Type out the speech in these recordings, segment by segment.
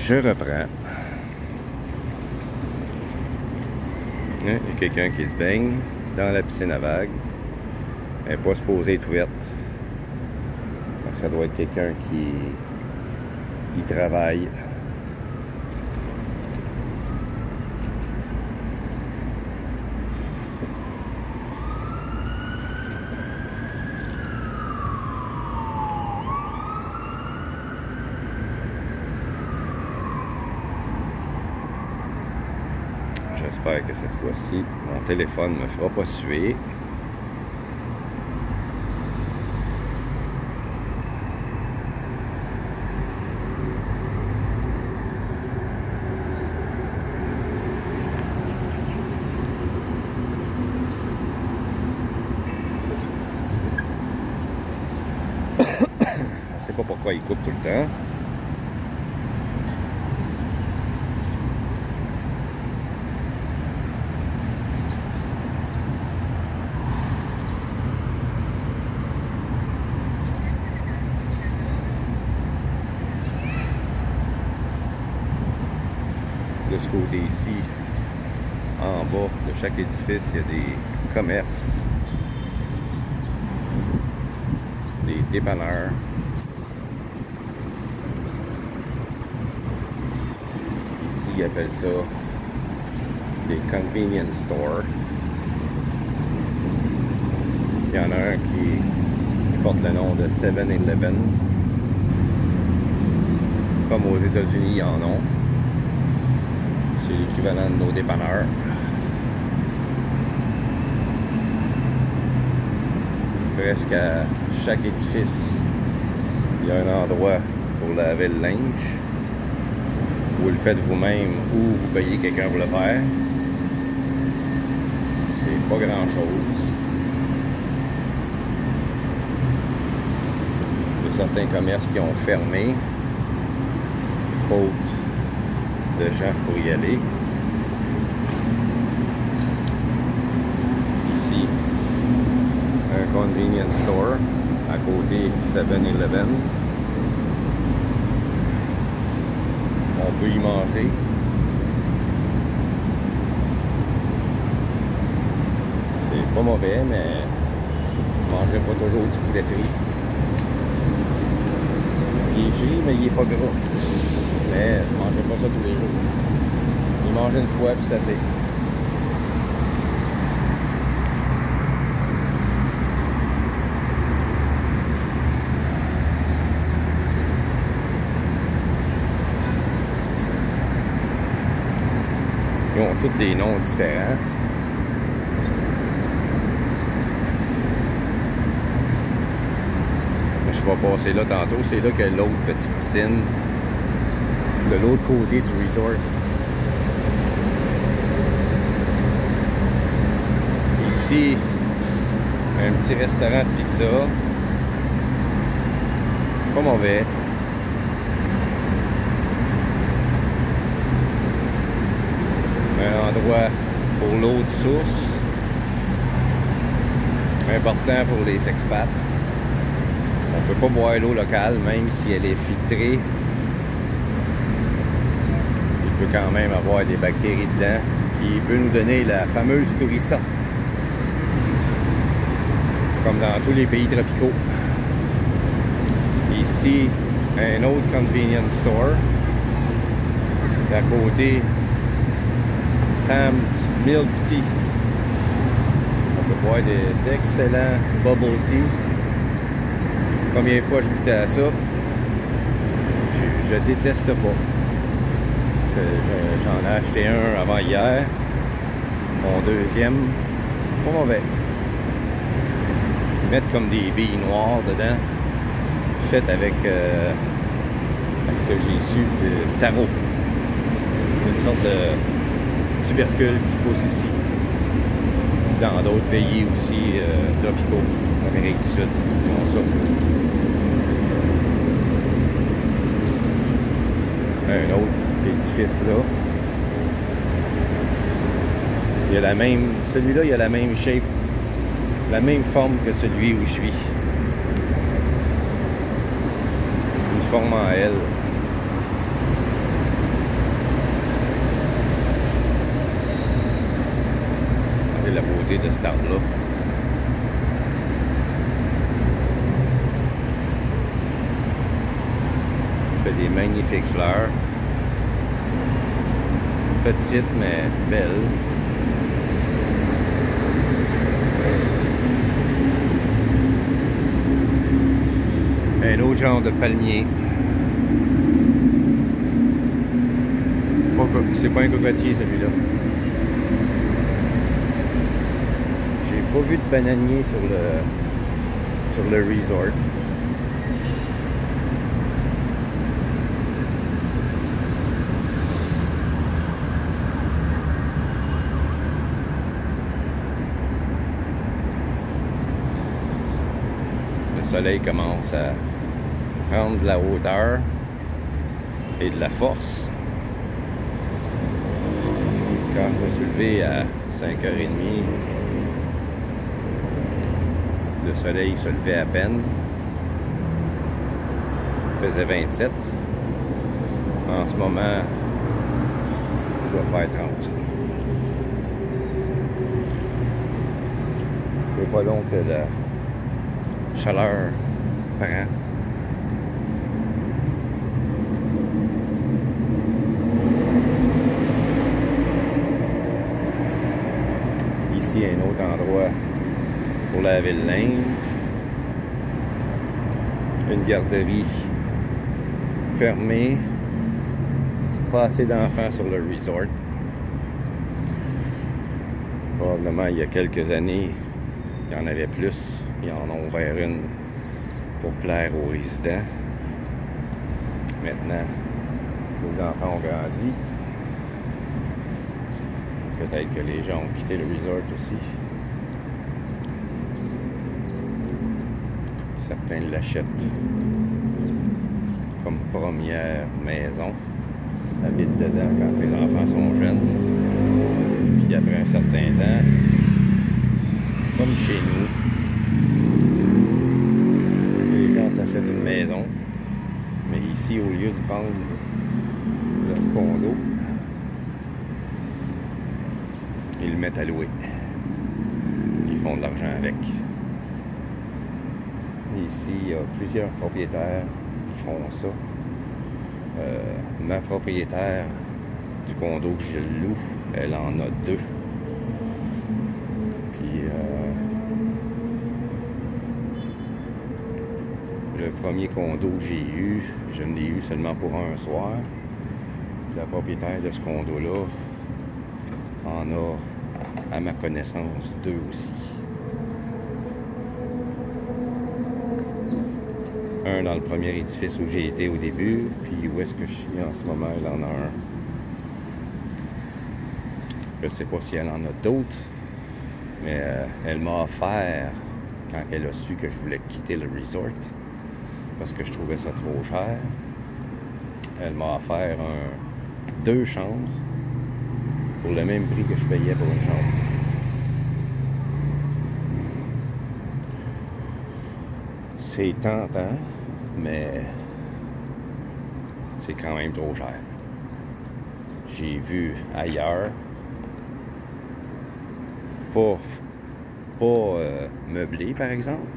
Je reprends. Il y a quelqu'un qui se baigne dans la piscine à vagues. Elle n'est pas supposée être ouverte. Donc ça doit être quelqu'un qui y travaille. J'espère que cette fois-ci, mon téléphone ne me fera pas suer. Je ne sais pas pourquoi il coupe tout le temps. De ce côté ici, en bas de chaque édifice, il y a des commerces, des dépanneurs. Ici, ils appellent ça des convenience stores. Il y en a un qui porte le nom de 7-Eleven. Comme aux États-Unis, ils en ont. C'est l'équivalent de nos dépanneurs. Presque à chaque édifice, il y a un endroit pour laver le linge. Vous le faites vous-même ou vous payez quelqu'un pour le faire. C'est pas grand-chose. Il y a certains commerces qui ont fermé, faute de gens pour y aller. Ici, un convenience store à côté 7-Eleven. On peut y manger. C'est pas mauvais, mais je ne mangerai pas toujours du poulet frit. Il est frit, mais il est pas gras. Mais je ne mangerai pas ça tous les jours. Il mange une fois, puis c'est assez. Ils ont tous des noms différents. Je vais passer là tantôt. C'est là qu'il y a l'autre petite piscine. De l'autre côté du resort. Ici, un petit restaurant de pizza. Pas mauvais. Un endroit pour l'eau de source. Important pour les expats. On peut pas boire l'eau locale, même si elle est filtrée. Il peut quand même avoir des bactéries dedans qui peut nous donner la fameuse tourista, comme dans tous les pays tropicaux. Ici, un autre convenience store. D'à côté, Tams Milk Tea. On peut boire d'excellents bubble tea. Combien de fois je goûtais à ça? Je déteste pas. J'en ai acheté un avant hier. Mon deuxième. Pas mauvais. Ils mettent comme des billes noires dedans. Faites avec ce que j'ai su de tarot. Une sorte de tubercule qui pousse ici. Dans d'autres pays aussi tropicaux. Amérique du Sud. Comme ça. Un autre édifice là. Il y a la même. Celui-là, il y a la même shape, la même forme que celui où je vis. Une forme en L. côté de cet arbre-là. Il fait des magnifiques fleurs. Petites mais belles. Un autre genre de palmier. C'est pas un cocotier celui-là. J'ai pas vu de bananier sur le resort. Le soleil commence à prendre de la hauteur et de la force. Quand je me suis levé à 5h30, le soleil se levait à peine. Il faisait 27. En ce moment, il doit faire 30. C'est pas long que la chaleur prend. Ici, un autre endroit pour laver le linge. Une garderie fermée. Pas assez d'enfants sur le resort. Probablement, il y a quelques années, il y en avait plus. Ils en ont ouvert une pour plaire aux résidents. Maintenant, les enfants ont grandi. Peut-être que les gens ont quitté le resort aussi. Certains l'achètent comme première maison. Habitent dedans quand les enfants sont jeunes. Puis après un certain temps, comme chez nous, les gens s'achètent une maison. Mais ici, au lieu de vendre leur condo, ils le mettent à louer. Ils font de l'argent avec. Ici, il y a plusieurs propriétaires qui font ça. Ma propriétaire du condo que je loue, elle en a 2. Puis le premier condo que j'ai eu, je l'ai eu seulement pour un soir. La propriétaire de ce condo-là en a, à ma connaissance, 2 aussi. Un dans le premier édifice où j'ai été au début, puis où est-ce que je suis en ce moment, elle en a un. Je ne sais pas si elle en a d'autres, mais elle m'a offert, quand elle a su que je voulais quitter le resort, parce que je trouvais ça trop cher, elle m'a offert 2 chambres pour le même prix que je payais pour une chambre. C'est tentant, mais c'est quand même trop cher. J'ai vu ailleurs, pas meublé par exemple,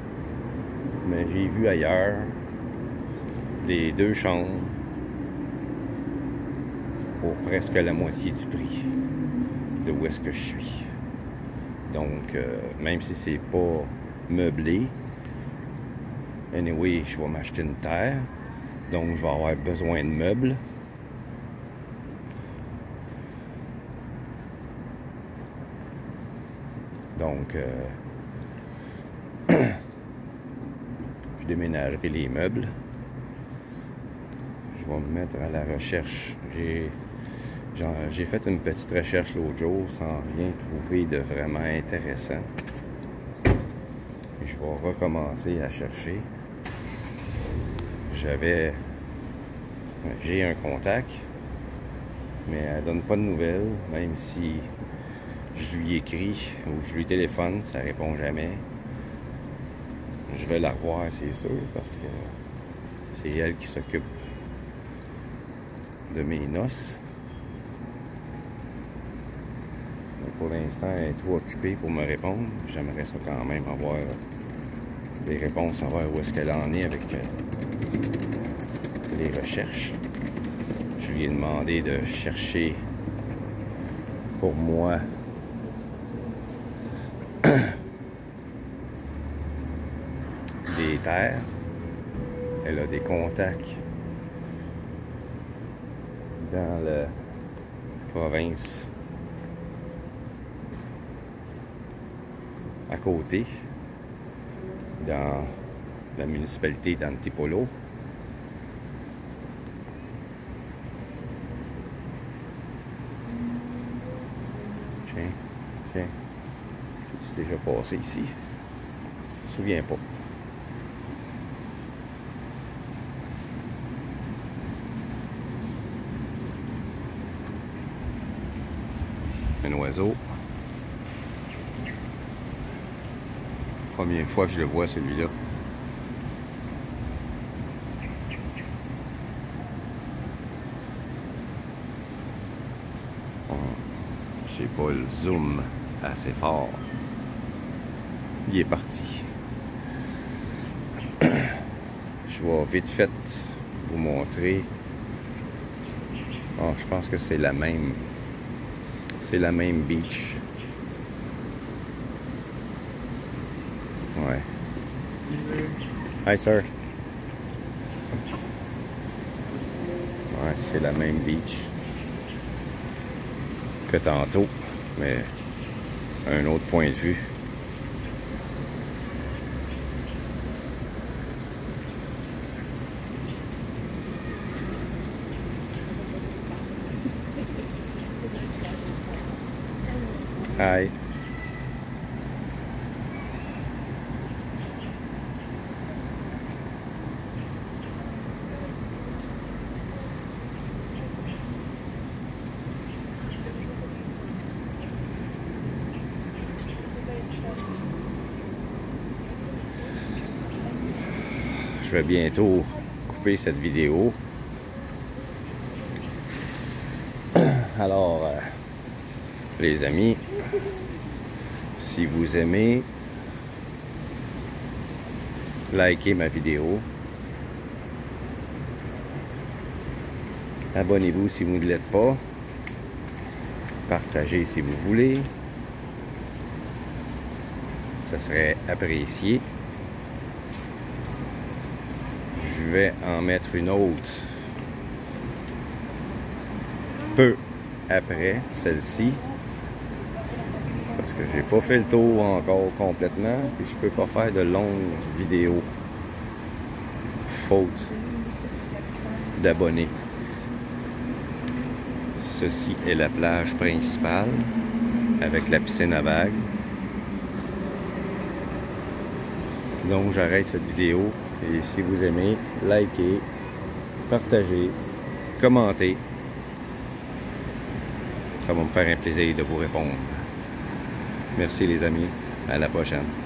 mais j'ai vu ailleurs des 2 chambres pour presque la moitié du prix de où est-ce que je suis. Donc, même si c'est pas meublé, anyway, je vais m'acheter une terre, donc je vais avoir besoin de meubles. Donc, je déménagerai les meubles. Je vais me mettre à la recherche. J'ai fait une petite recherche l'autre jour sans rien trouver de vraiment intéressant. Je vais recommencer à chercher. J'ai un contact, mais elle donne pas de nouvelles, même si je lui écris ou je lui téléphone, ça répond jamais. Je vais la revoir, c'est sûr, parce que c'est elle qui s'occupe de mes noces. Mais pour l'instant, elle est trop occupée pour me répondre. J'aimerais ça quand même avoir des réponses, savoir où est-ce qu'elle en est avec les recherches. Je lui ai demandé de chercher pour moi des terres. Elle a des contacts dans la province à côté, dans la municipalité d'Antipolo. Tiens, j'ai déjà passé ici. Je me souviens pas. Un oiseau. Première fois que je le vois, celui-là. J'ai pas le zoom assez fort. Il est parti. Je vais vite fait vous montrer. Oh, je pense que c'est la même. C'est la même beach. Ouais. Hi, sir. Ouais, c'est la même beach que tantôt, mais un autre point de vue. Hi. Je vais bientôt couper cette vidéo. Alors, les amis, si vous aimez, likez ma vidéo. Abonnez-vous si vous ne l'êtes pas. Partagez si vous voulez. Ça serait apprécié. Je vais en mettre une autre peu après celle-ci. Parce que j'ai pas fait le tour encore complètement. Puis je peux pas faire de longues vidéos. Faute d'abonnés. Ceci est la plage principale avec la piscine à vagues. Donc j'arrête cette vidéo et si vous aimez, likez, partagez, commentez. Ça va me faire un plaisir de vous répondre. Merci les amis, à la prochaine.